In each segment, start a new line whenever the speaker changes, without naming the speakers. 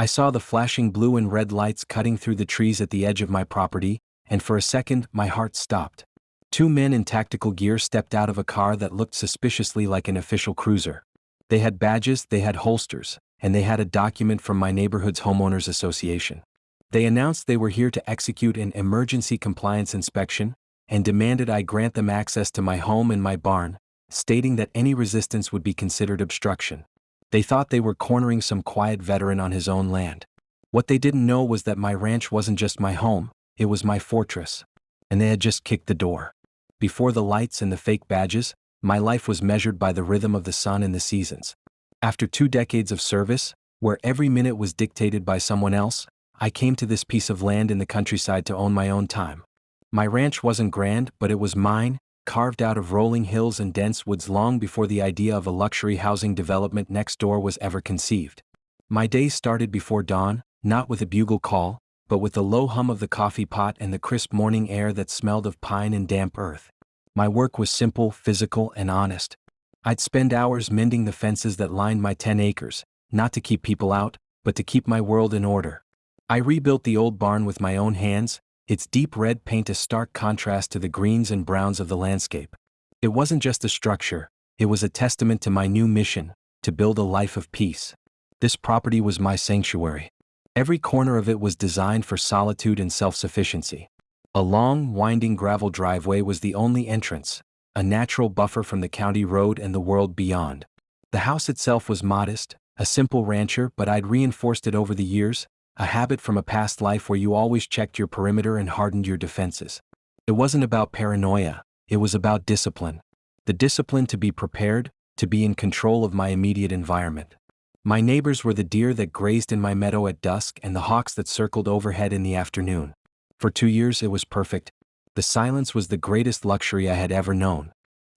I saw the flashing blue and red lights cutting through the trees at the edge of my property, and for a second my heart stopped. Two men in tactical gear stepped out of a car that looked suspiciously like an official cruiser. They had badges, they had holsters, and they had a document from my neighborhood's homeowners association. They announced they were here to execute an emergency compliance inspection and demanded I grant them access to my home and my barn, stating that any resistance would be considered obstruction. They thought they were cornering some quiet veteran on his own land. What they didn't know was that my ranch wasn't just my home, it was my fortress. And they had just kicked the door. Before the lights and the fake badges, my life was measured by the rhythm of the sun and the seasons. After 2 decades of service, where every minute was dictated by someone else, I came to this piece of land in the countryside to own my own time. My ranch wasn't grand, but it was mine, carved out of rolling hills and dense woods long before the idea of a luxury housing development next door was ever conceived. My days started before dawn, not with a bugle call, but with the low hum of the coffee pot and the crisp morning air that smelled of pine and damp earth. My work was simple, physical, and honest. I'd spend hours mending the fences that lined my 10 acres, not to keep people out, but to keep my world in order. I rebuilt the old barn with my own hands, its deep red paint a stark contrast to the greens and browns of the landscape. It wasn't just a structure, it was a testament to my new mission, to build a life of peace. This property was my sanctuary. Every corner of it was designed for solitude and self-sufficiency. A long, winding gravel driveway was the only entrance, a natural buffer from the county road and the world beyond. The house itself was modest, a simple rancher, but I'd reinforced it over the years, a habit from a past life where you always checked your perimeter and hardened your defenses. It wasn't about paranoia, it was about discipline. The discipline to be prepared, to be in control of my immediate environment. My neighbors were the deer that grazed in my meadow at dusk and the hawks that circled overhead in the afternoon. For 2 years it was perfect. The silence was the greatest luxury I had ever known.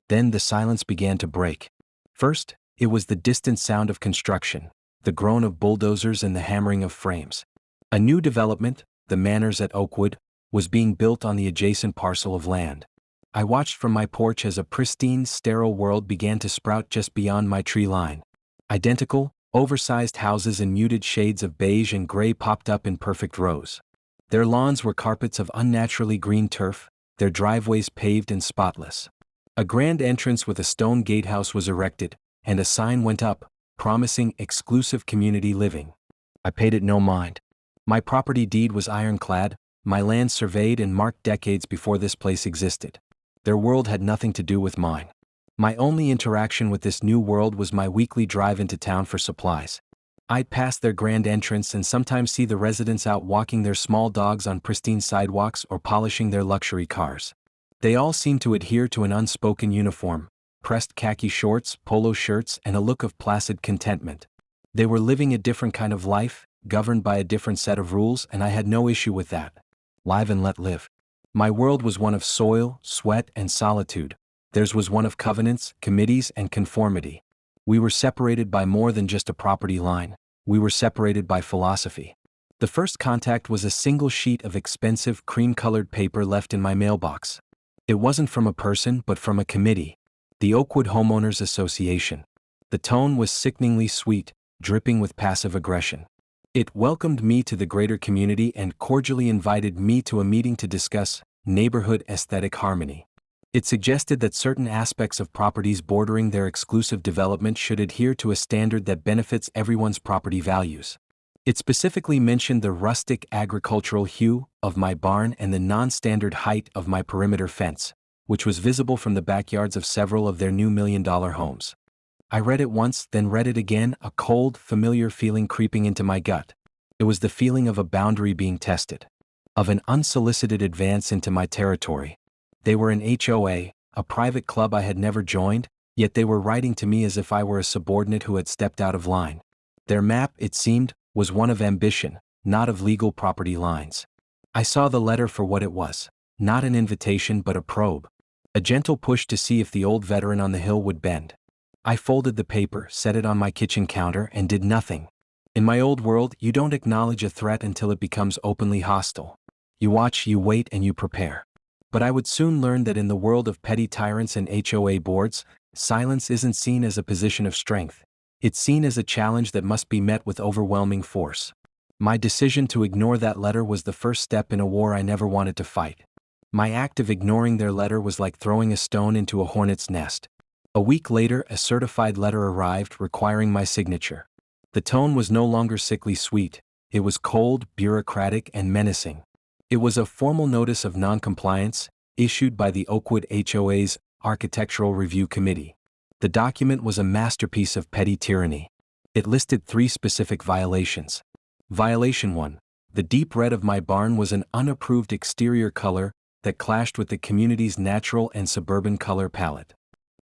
Then the silence began to break. First, it was the distant sound of construction, the groan of bulldozers and the hammering of frames. A new development, the Manors at Oakwood, was being built on the adjacent parcel of land. I watched from my porch as a pristine, sterile world began to sprout just beyond my tree line. Identical, oversized houses in muted shades of beige and gray popped up in perfect rows. Their lawns were carpets of unnaturally green turf, their driveways paved and spotless. A grand entrance with a stone gatehouse was erected, and a sign went up, promising exclusive community living. I paid it no mind. My property deed was ironclad, my land surveyed and marked decades before this place existed. Their world had nothing to do with mine. My only interaction with this new world was my weekly drive into town for supplies. I'd pass their grand entrance and sometimes see the residents out walking their small dogs on pristine sidewalks or polishing their luxury cars. They all seemed to adhere to an unspoken uniform, pressed khaki shorts, polo shirts, and a look of placid contentment. They were living a different kind of life, governed by a different set of rules, and I had no issue with that. Live and let live. My world was one of soil, sweat, and solitude. Theirs was one of covenants, committees, and conformity. We were separated by more than just a property line. We were separated by philosophy. The first contact was a single sheet of expensive cream-colored paper left in my mailbox. It wasn't from a person, but from a committee. The Oakwood Homeowners Association. The tone was sickeningly sweet, dripping with passive aggression. It welcomed me to the greater community and cordially invited me to a meeting to discuss neighborhood aesthetic harmony. It suggested that certain aspects of properties bordering their exclusive development should adhere to a standard that benefits everyone's property values. It specifically mentioned the rustic agricultural hue of my barn and the non-standard height of my perimeter fence, which was visible from the backyards of several of their new million-dollar homes. I read it once, then read it again, a cold, familiar feeling creeping into my gut. It was the feeling of a boundary being tested, of an unsolicited advance into my territory. They were an HOA, a private club I had never joined, yet they were writing to me as if I were a subordinate who had stepped out of line. Their map, it seemed, was one of ambition, not of legal property lines. I saw the letter for what it was, not an invitation but a probe. A gentle push to see if the old veteran on the hill would bend. I folded the paper, set it on my kitchen counter, and did nothing. In my old world, you don't acknowledge a threat until it becomes openly hostile. You watch, you wait, and you prepare. But I would soon learn that in the world of petty tyrants and HOA boards, silence isn't seen as a position of strength. It's seen as a challenge that must be met with overwhelming force. My decision to ignore that letter was the first step in a war I never wanted to fight. My act of ignoring their letter was like throwing a stone into a hornet's nest. A week later, a certified letter arrived requiring my signature. The tone was no longer sickly sweet, it was cold, bureaucratic, and menacing. It was a formal notice of non-compliance, issued by the Oakwood HOA's Architectural Review Committee. The document was a masterpiece of petty tyranny. It listed 3 specific violations. Violation 1. The deep red of my barn was an unapproved exterior color that clashed with the community's natural and suburban color palette.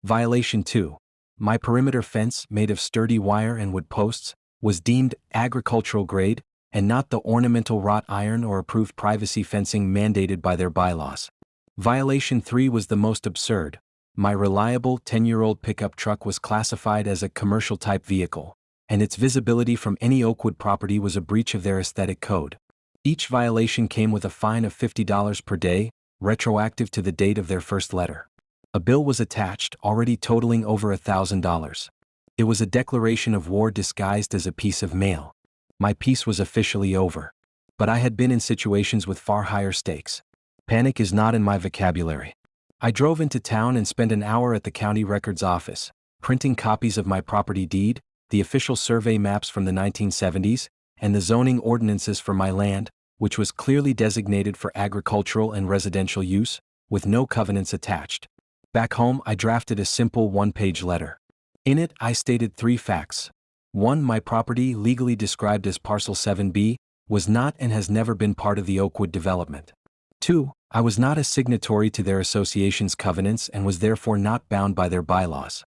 Violation 2. My perimeter fence, made of sturdy wire and wood posts, was deemed agricultural grade and not the ornamental wrought iron or approved privacy fencing mandated by their bylaws. Violation 3 was the most absurd. My reliable 10-year-old pickup truck was classified as a commercial-type vehicle, and its visibility from any Oakwood property was a breach of their aesthetic code. Each violation came with a fine of $50 per day, retroactive to the date of their first letter. A bill was attached, already totaling over $1,000. It was a declaration of war disguised as a piece of mail. My peace was officially over. But I had been in situations with far higher stakes. Panic is not in my vocabulary. I drove into town and spent an hour at the county records office, printing copies of my property deed, the official survey maps from the 1970s, and the zoning ordinances for my land, which was clearly designated for agricultural and residential use, with no covenants attached. Back home, I drafted a simple 1-page letter. In it, I stated 3 facts. 1. My property, legally described as Parcel 7B, was not and has never been part of the Oakwood development. 2. I was not a signatory to their association's covenants and was therefore not bound by their bylaws.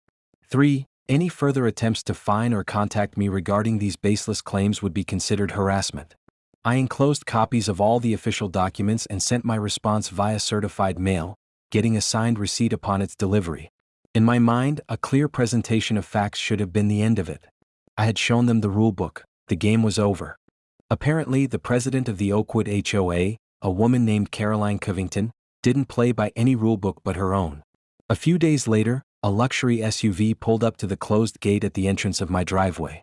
3. Any further attempts to fine or contact me regarding these baseless claims would be considered harassment. I enclosed copies of all the official documents and sent my response via certified mail, getting a signed receipt upon its delivery. In my mind, a clear presentation of facts should have been the end of it. I had shown them the rulebook. The game was over. Apparently, the president of the Oakwood HOA, a woman named Caroline Covington, didn't play by any rulebook but her own. A few days later, a luxury SUV pulled up to the closed gate at the entrance of my driveway.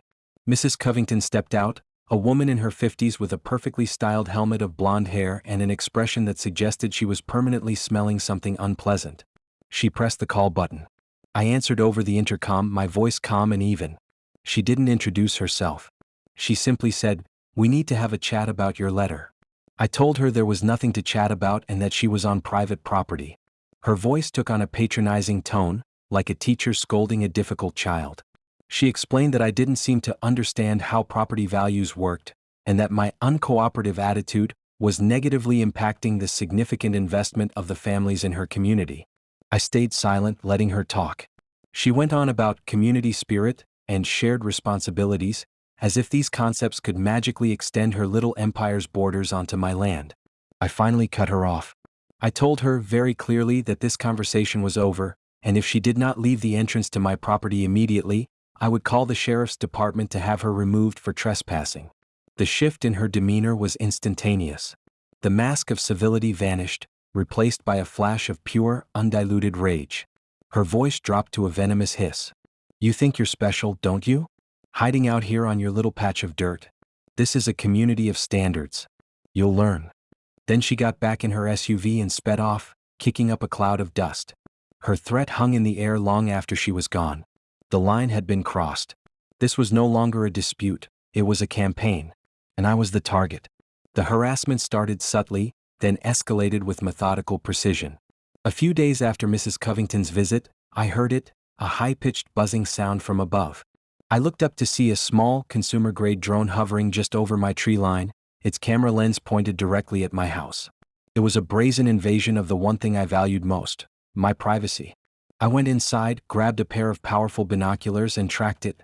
Mrs. Covington stepped out, a woman in her 50s with a perfectly styled helmet of blonde hair and an expression that suggested she was permanently smelling something unpleasant. She pressed the call button. I answered over the intercom, my voice calm and even. She didn't introduce herself. She simply said, "We need to have a chat about your letter." I told her there was nothing to chat about and that she was on private property. Her voice took on a patronizing tone, like a teacher scolding a difficult child. She explained that I didn't seem to understand how property values worked, and that my uncooperative attitude was negatively impacting the significant investment of the families in her community. I stayed silent, letting her talk. She went on about community spirit and shared responsibilities, as if these concepts could magically extend her little empire's borders onto my land. I finally cut her off. I told her very clearly that this conversation was over, and if she did not leave the entrance to my property immediately, I would call the sheriff's department to have her removed for trespassing. The shift in her demeanor was instantaneous. The mask of civility vanished, replaced by a flash of pure, undiluted rage. Her voice dropped to a venomous hiss. "You think you're special, don't you? Hiding out here on your little patch of dirt. This is a community of standards. You'll learn." Then she got back in her SUV and sped off, kicking up a cloud of dust. Her threat hung in the air long after she was gone. The line had been crossed. This was no longer a dispute, it was a campaign. And I was the target. The harassment started subtly, then escalated with methodical precision. A few days after Mrs. Covington's visit, I heard it, a high-pitched buzzing sound from above. I looked up to see a small, consumer-grade drone hovering just over my tree line, its camera lens pointed directly at my house. It was a brazen invasion of the one thing I valued most, my privacy. I went inside, grabbed a pair of powerful binoculars and tracked it.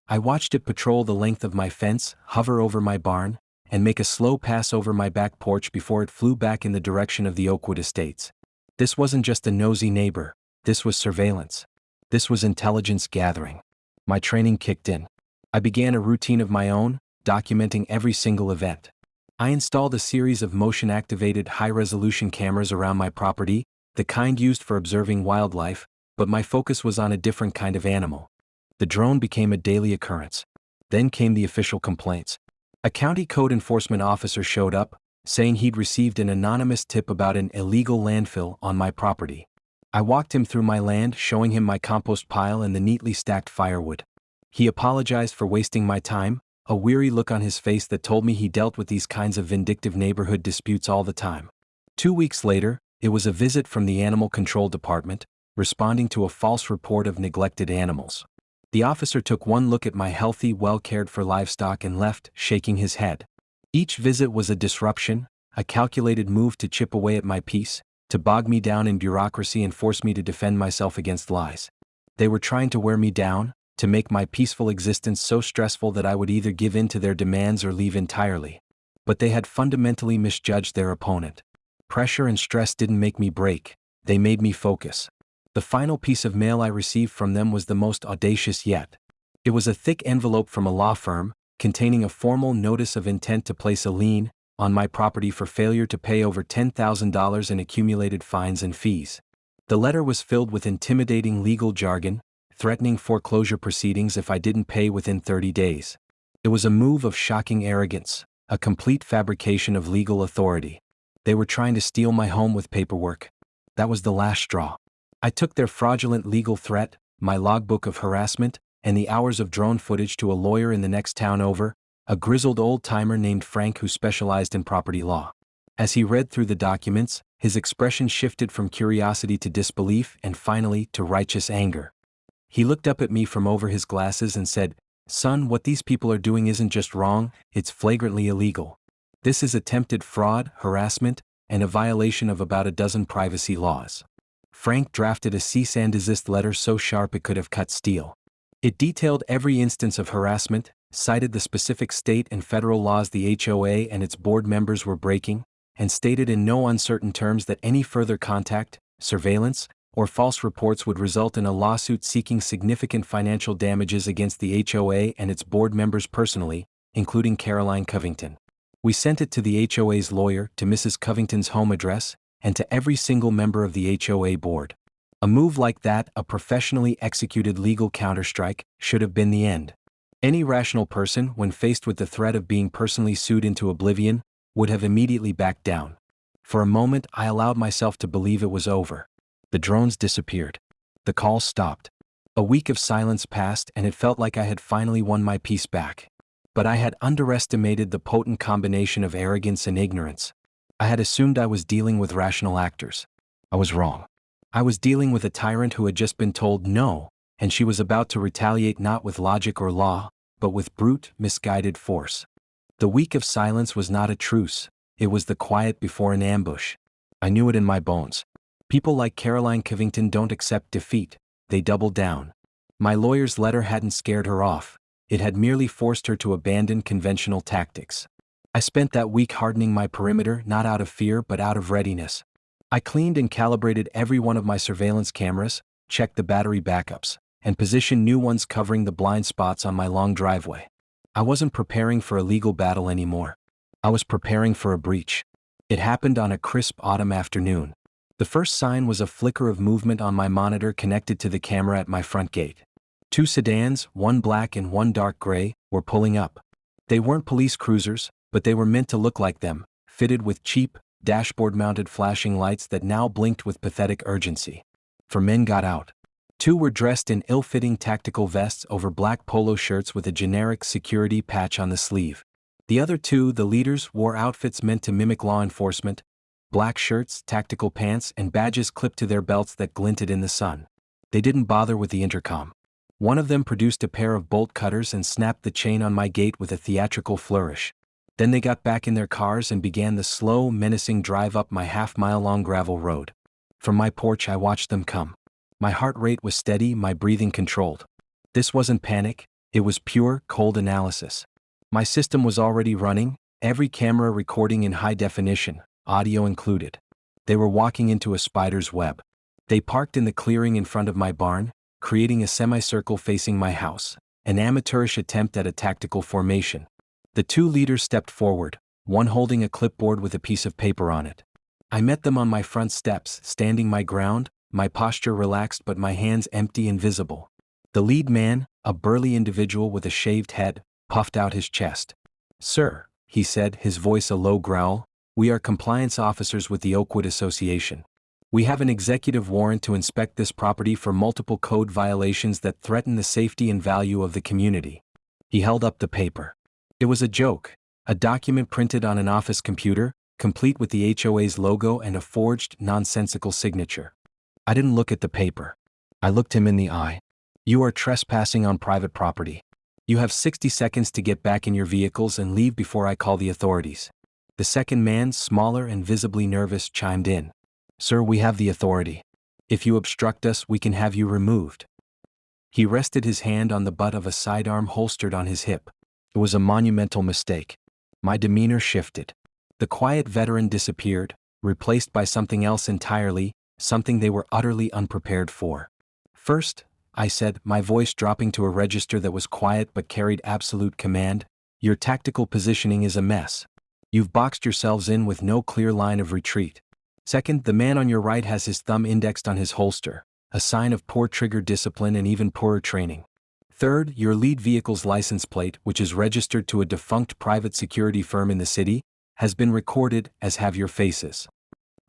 I watched it patrol the length of my fence, hover over my barn, and make a slow pass over my back porch before it flew back in the direction of the Oakwood estates. This wasn't just a nosy neighbor, this was surveillance. This was intelligence gathering. My training kicked in. I began a routine of my own, documenting every single event. I installed a series of motion-activated high-resolution cameras around my property, the kind used for observing wildlife, but my focus was on a different kind of animal. The drone became a daily occurrence. Then came the official complaints. A county code enforcement officer showed up, saying he'd received an anonymous tip about an illegal landfill on my property. I walked him through my land, showing him my compost pile and the neatly stacked firewood. He apologized for wasting my time, a weary look on his face that told me he dealt with these kinds of vindictive neighborhood disputes all the time. 2 weeks later, it was a visit from the Animal Control Department, responding to a false report of neglected animals. The officer took one look at my healthy, well-cared-for livestock and left, shaking his head. Each visit was a disruption, a calculated move to chip away at my peace, to bog me down in bureaucracy and force me to defend myself against lies. They were trying to wear me down, to make my peaceful existence so stressful that I would either give in to their demands or leave entirely. But they had fundamentally misjudged their opponent. Pressure and stress didn't make me break, they made me focus. The final piece of mail I received from them was the most audacious yet. It was a thick envelope from a law firm, containing a formal notice of intent to place a lien on my property for failure to pay over $10,000 in accumulated fines and fees. The letter was filled with intimidating legal jargon, threatening foreclosure proceedings if I didn't pay within 30 days. It was a move of shocking arrogance, a complete fabrication of legal authority. They were trying to steal my home with paperwork. That was the last straw. I took their fraudulent legal threat, my logbook of harassment, and the hours of drone footage to a lawyer in the next town over, a grizzled old-timer named Frank who specialized in property law. As he read through the documents, his expression shifted from curiosity to disbelief and finally to righteous anger. He looked up at me from over his glasses and said, "Son, what these people are doing isn't just wrong, it's flagrantly illegal. This is attempted fraud, harassment, and a violation of about a dozen privacy laws." Frank drafted a cease and desist letter so sharp it could have cut steel. It detailed every instance of harassment, cited the specific state and federal laws the HOA and its board members were breaking, and stated in no uncertain terms that any further contact, surveillance, or false reports would result in a lawsuit seeking significant financial damages against the HOA and its board members personally, including Caroline Covington. We sent it to the HOA's lawyer, to Mrs. Covington's home address, and to every single member of the HOA board. A move like that, a professionally executed legal counterstrike, should have been the end. Any rational person, when faced with the threat of being personally sued into oblivion, would have immediately backed down. For a moment, I allowed myself to believe it was over. The drones disappeared. The calls stopped. A week of silence passed and it felt like I had finally won my peace back. But I had underestimated the potent combination of arrogance and ignorance. I had assumed I was dealing with rational actors. I was wrong. I was dealing with a tyrant who had just been told no, and she was about to retaliate not with logic or law, but with brute, misguided force. The week of silence was not a truce, it was the quiet before an ambush. I knew it in my bones. People like Caroline Covington don't accept defeat, they double down. My lawyer's letter hadn't scared her off, it had merely forced her to abandon conventional tactics. I spent that week hardening my perimeter, not out of fear but out of readiness. I cleaned and calibrated every one of my surveillance cameras, checked the battery backups, and positioned new ones covering the blind spots on my long driveway. I wasn't preparing for a legal battle anymore. I was preparing for a breach. It happened on a crisp autumn afternoon. The first sign was a flicker of movement on my monitor connected to the camera at my front gate. 2 sedans, one black and one dark gray, were pulling up. They weren't police cruisers, but they were meant to look like them, fitted with cheap, dashboard-mounted flashing lights that now blinked with pathetic urgency. 4 men got out. 2 were dressed in ill-fitting tactical vests over black polo shirts with a generic security patch on the sleeve. The other 2, the leaders, wore outfits meant to mimic law enforcement, black shirts, tactical pants, and badges clipped to their belts that glinted in the sun. They didn't bother with the intercom. One of them produced a pair of bolt cutters and snapped the chain on my gate with a theatrical flourish. Then they got back in their cars and began the slow, menacing drive up my half-mile-long gravel road. From my porch I watched them come. My heart rate was steady, my breathing controlled. This wasn't panic, it was pure, cold analysis. My system was already running, every camera recording in high definition, audio included. They were walking into a spider's web. They parked in the clearing in front of my barn, creating a semicircle facing my house, an amateurish attempt at a tactical formation. The 2 leaders stepped forward, one holding a clipboard with a piece of paper on it. I met them on my front steps, standing my ground, my posture relaxed but my hands empty and visible. The lead man, a burly individual with a shaved head, puffed out his chest. "Sir," he said, his voice a low growl, "we are compliance officers with the Oakwood Association. We have an executive warrant to inspect this property for multiple code violations that threaten the safety and value of the community." He held up the paper. It was a joke, a document printed on an office computer, complete with the HOA's logo and a forged, nonsensical signature. I didn't look at the paper. I looked him in the eye. "You are trespassing on private property. You have 60 seconds to get back in your vehicles and leave before I call the authorities." The second man, smaller and visibly nervous, chimed in. "Sir, we have the authority. If you obstruct us, we can have you removed." He rested his hand on the butt of a sidearm holstered on his hip. It was a monumental mistake. My demeanor shifted. The quiet veteran disappeared, replaced by something else entirely, something they were utterly unprepared for. "First," I said, my voice dropping to a register that was quiet but carried absolute command, "your tactical positioning is a mess. You've boxed yourselves in with no clear line of retreat. Second, the man on your right has his thumb indexed on his holster, a sign of poor trigger discipline and even poorer training. Third, your lead vehicle's license plate, which is registered to a defunct private security firm in the city, has been recorded, as have your faces."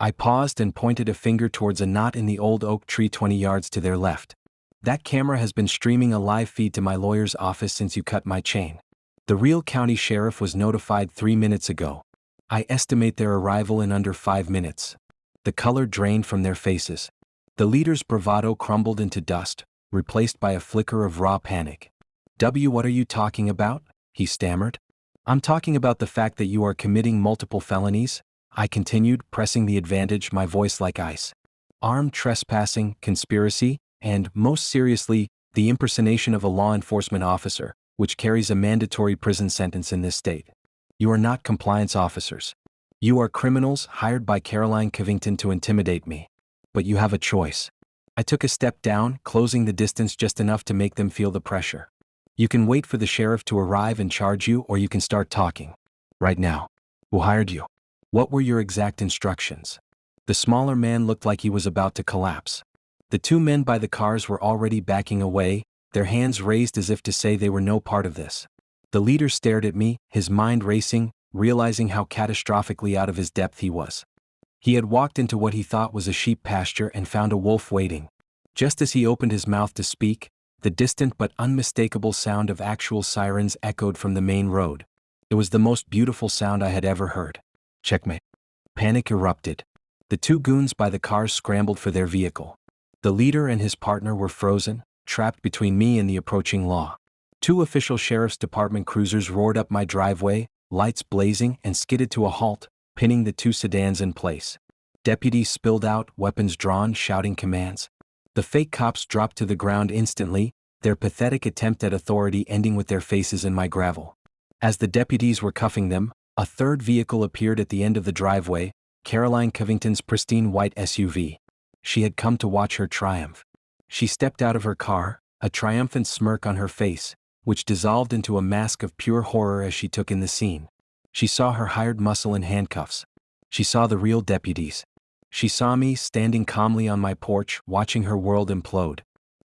I paused and pointed a finger towards a knot in the old oak tree 20 yards to their left. "That camera has been streaming a live feed to my lawyer's office since you cut my chain. The real county sheriff was notified 3 minutes ago. I estimate their arrival in under 5 minutes." The color drained from their faces. The leader's bravado crumbled into dust, replaced by a flicker of raw panic. What are you talking about?" he stammered. "I'm talking about the fact that you are committing multiple felonies," I continued, pressing the advantage, my voice like ice. "Armed trespassing, conspiracy, and, most seriously, the impersonation of a law enforcement officer, which carries a mandatory prison sentence in this state. You are not compliance officers. You are criminals hired by Caroline Covington to intimidate me. But you have a choice." I took a step down, closing the distance just enough to make them feel the pressure. "You can wait for the sheriff to arrive and charge you, or you can start talking. Right now. Who hired you? What were your exact instructions?" The smaller man looked like he was about to collapse. The two men by the cars were already backing away, their hands raised as if to say they were no part of this. The leader stared at me, his mind racing, realizing how catastrophically out of his depth he was. He had walked into what he thought was a sheep pasture and found a wolf waiting. Just as he opened his mouth to speak, the distant but unmistakable sound of actual sirens echoed from the main road. It was the most beautiful sound I had ever heard. Checkmate. Panic erupted. The two goons by the cars scrambled for their vehicle. The leader and his partner were frozen, trapped between me and the approaching law. Two official sheriff's department cruisers roared up my driveway, lights blazing, and skidded to a halt, pinning the two sedans in place. Deputies spilled out, weapons drawn, shouting commands. The fake cops dropped to the ground instantly, their pathetic attempt at authority ending with their faces in my gravel. As the deputies were cuffing them, a third vehicle appeared at the end of the driveway, Caroline Covington's pristine white SUV. She had come to watch her triumph. She stepped out of her car, a triumphant smirk on her face, which dissolved into a mask of pure horror as she took in the scene. She saw her hired muscle in handcuffs. She saw the real deputies. She saw me standing calmly on my porch, watching her world implode.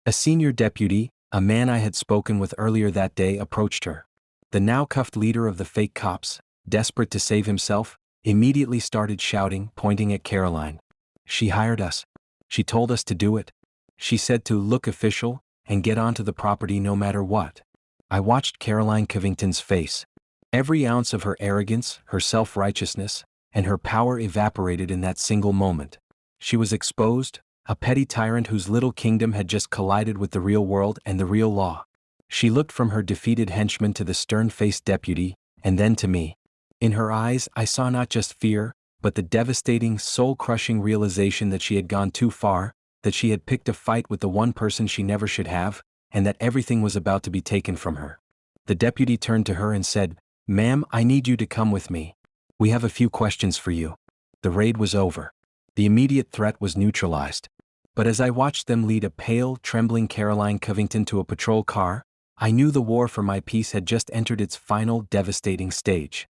A senior deputy, a man I had spoken with earlier that day, approached her. The now cuffed leader of the fake cops, desperate to save himself, immediately started shouting, pointing at Caroline. "She hired us. She told us to do it. She said to look official and get onto the property no matter what." I watched Caroline Covington's face. Every ounce of her arrogance, her self-righteousness, and her power evaporated in that single moment. She was exposed, a petty tyrant whose little kingdom had just collided with the real world and the real law. She looked from her defeated henchman to the stern-faced deputy, and then to me. In her eyes I saw not just fear, but the devastating, soul-crushing realization that she had gone too far, that she had picked a fight with the one person she never should have, and that everything was about to be taken from her. The deputy turned to her and said, "Ma'am, I need you to come with me. We have a few questions for you." The raid was over. The immediate threat was neutralized. But as I watched them lead a pale, trembling Caroline Covington to a patrol car, I knew the war for my peace had just entered its final, devastating stage.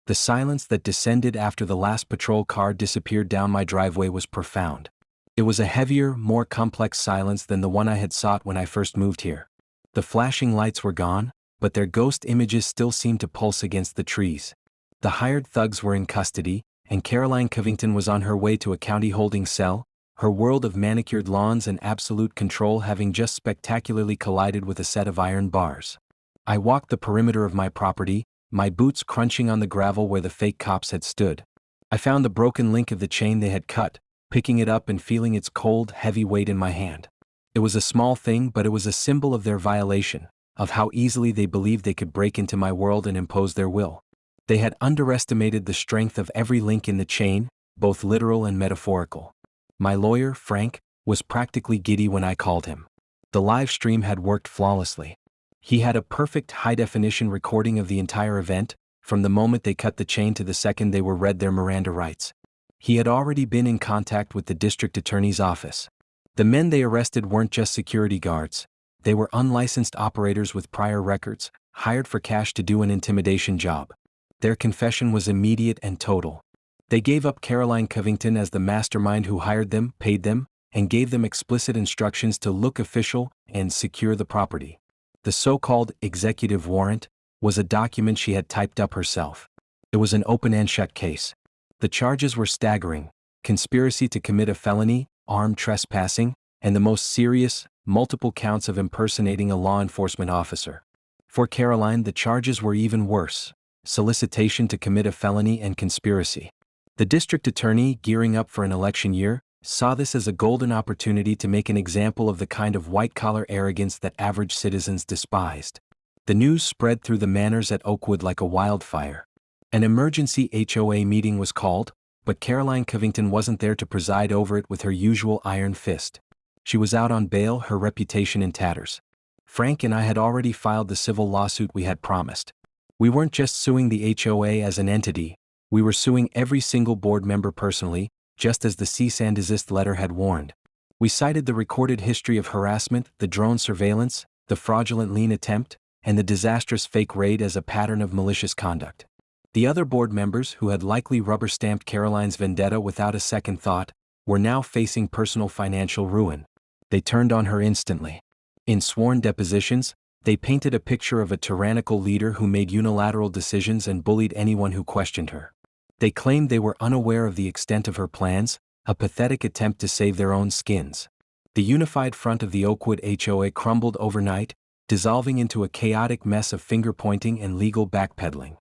The silence that descended after the last patrol car disappeared down my driveway was profound. It was a heavier, more complex silence than the one I had sought when I first moved here. The flashing lights were gone, but their ghost images still seemed to pulse against the trees. The hired thugs were in custody, and Caroline Covington was on her way to a county holding cell, her world of manicured lawns and absolute control having just spectacularly collided with a set of iron bars. I walked the perimeter of my property, my boots crunching on the gravel where the fake cops had stood. I found the broken link of the chain they had cut, picking it up and feeling its cold, heavy weight in my hand. It was a small thing, but it was a symbol of their violation, of how easily they believed they could break into my world and impose their will. They had underestimated the strength of every link in the chain, both literal and metaphorical. My lawyer, Frank, was practically giddy when I called him. The live stream had worked flawlessly. He had a perfect high-definition recording of the entire event, from the moment they cut the chain to the second they were read their Miranda rights. He had already been in contact with the district attorney's office. The men they arrested weren't just security guards. They were unlicensed operators with prior records, hired for cash to do an intimidation job. Their confession was immediate and total. They gave up Caroline Covington as the mastermind who hired them, paid them, and gave them explicit instructions to look official and secure the property. The so-called executive warrant was a document she had typed up herself. It was an open and shut case. The charges were staggering: conspiracy to commit a felony, armed trespassing, and the most serious, multiple counts of impersonating a law enforcement officer. For Caroline, the charges were even worse: solicitation to commit a felony and conspiracy. The district attorney, gearing up for an election year, saw this as a golden opportunity to make an example of the kind of white-collar arrogance that average citizens despised. The news spread through the manors at Oakwood like a wildfire. An emergency HOA meeting was called, but Caroline Covington wasn't there to preside over it with her usual iron fist. She was out on bail, her reputation in tatters. Frank and I had already filed the civil lawsuit we had promised. We weren't just suing the HOA as an entity, we were suing every single board member personally, just as the cease and desist letter had warned. We cited the recorded history of harassment, the drone surveillance, the fraudulent lien attempt, and the disastrous fake raid as a pattern of malicious conduct. The other board members, who had likely rubber-stamped Caroline's vendetta without a second thought, were now facing personal financial ruin. They turned on her instantly. In sworn depositions, they painted a picture of a tyrannical leader who made unilateral decisions and bullied anyone who questioned her. They claimed they were unaware of the extent of her plans, a pathetic attempt to save their own skins. The unified front of the Oakwood HOA crumbled overnight, dissolving into a chaotic mess of finger-pointing and legal backpedaling.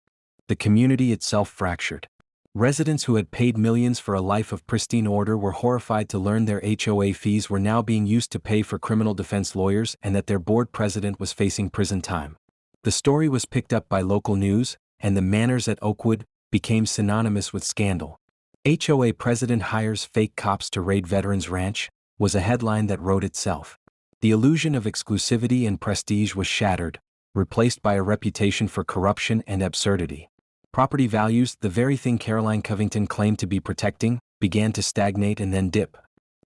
The community itself fractured. Residents who had paid millions for a life of pristine order were horrified to learn their HOA fees were now being used to pay for criminal defense lawyers and that their board president was facing prison time. The story was picked up by local news, and the manors at Oakwood became synonymous with scandal. HOA president hires fake cops to raid veterans' ranch was a headline that wrote itself. The illusion of exclusivity and prestige was shattered, replaced by a reputation for corruption and absurdity. Property values, the very thing Caroline Covington claimed to be protecting, began to stagnate and then dip.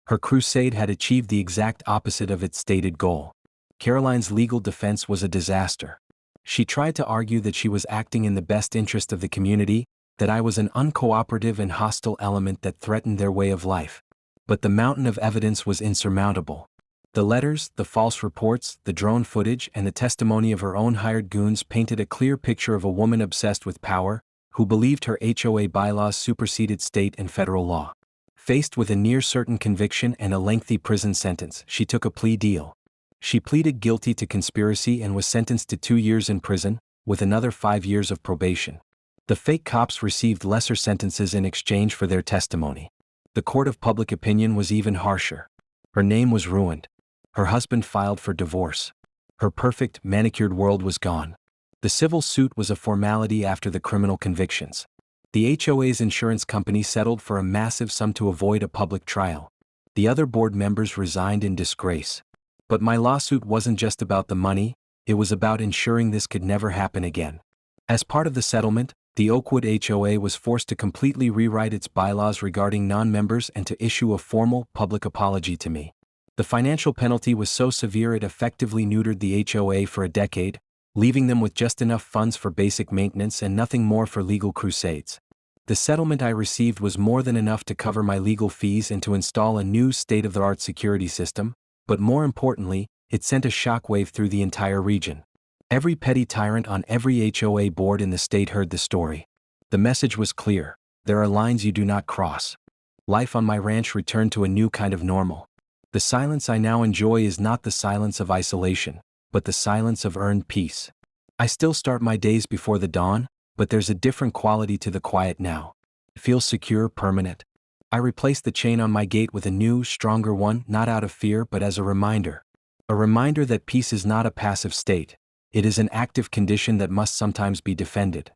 Her crusade had achieved the exact opposite of its stated goal. Caroline's legal defense was a disaster. She tried to argue that she was acting in the best interest of the community, that I was an uncooperative and hostile element that threatened their way of life. But the mountain of evidence was insurmountable. The letters, the false reports, the drone footage, and the testimony of her own hired goons painted a clear picture of a woman obsessed with power, who believed her HOA bylaws superseded state and federal law. Faced with a near-certain conviction and a lengthy prison sentence, she took a plea deal. She pleaded guilty to conspiracy and was sentenced to 2 years in prison, with another 5 years of probation. The fake cops received lesser sentences in exchange for their testimony. The court of public opinion was even harsher. Her name was ruined. Her husband filed for divorce. Her perfect, manicured world was gone. The civil suit was a formality after the criminal convictions. The HOA's insurance company settled for a massive sum to avoid a public trial. The other board members resigned in disgrace. But my lawsuit wasn't just about the money, it was about ensuring this could never happen again. As part of the settlement, the Oakwood HOA was forced to completely rewrite its bylaws regarding non-members and to issue a formal, public apology to me. The financial penalty was so severe it effectively neutered the HOA for a decade, leaving them with just enough funds for basic maintenance and nothing more for legal crusades. The settlement I received was more than enough to cover my legal fees and to install a new state-of-the-art security system, but more importantly, it sent a shockwave through the entire region. Every petty tyrant on every HOA board in the state heard the story. The message was clear: there are lines you do not cross. Life on my ranch returned to a new kind of normal. The silence I now enjoy is not the silence of isolation, but the silence of earned peace. I still start my days before the dawn, but there's a different quality to the quiet now. It feels secure, permanent. I replaced the chain on my gate with a new, stronger one, not out of fear but as a reminder. A reminder that peace is not a passive state. It is an active condition that must sometimes be defended.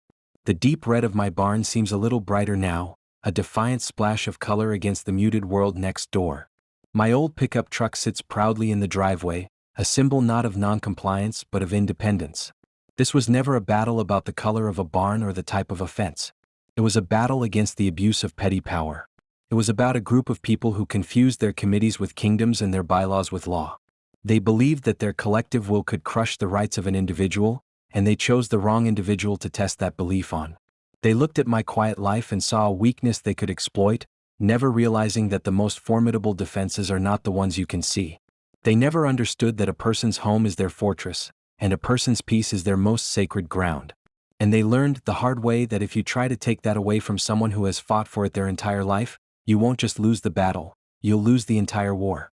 The deep red of my barn seems a little brighter now, a defiant splash of color against the muted world next door. My old pickup truck sits proudly in the driveway, a symbol not of noncompliance but of independence. This was never a battle about the color of a barn or the type of a fence. It was a battle against the abuse of petty power. It was about a group of people who confused their committees with kingdoms and their bylaws with law. They believed that their collective will could crush the rights of an individual, and they chose the wrong individual to test that belief on. They looked at my quiet life and saw a weakness they could exploit, never realizing that the most formidable defenses are not the ones you can see. They never understood that a person's home is their fortress, and a person's peace is their most sacred ground. And they learned the hard way that if you try to take that away from someone who has fought for it their entire life, you won't just lose the battle, you'll lose the entire war.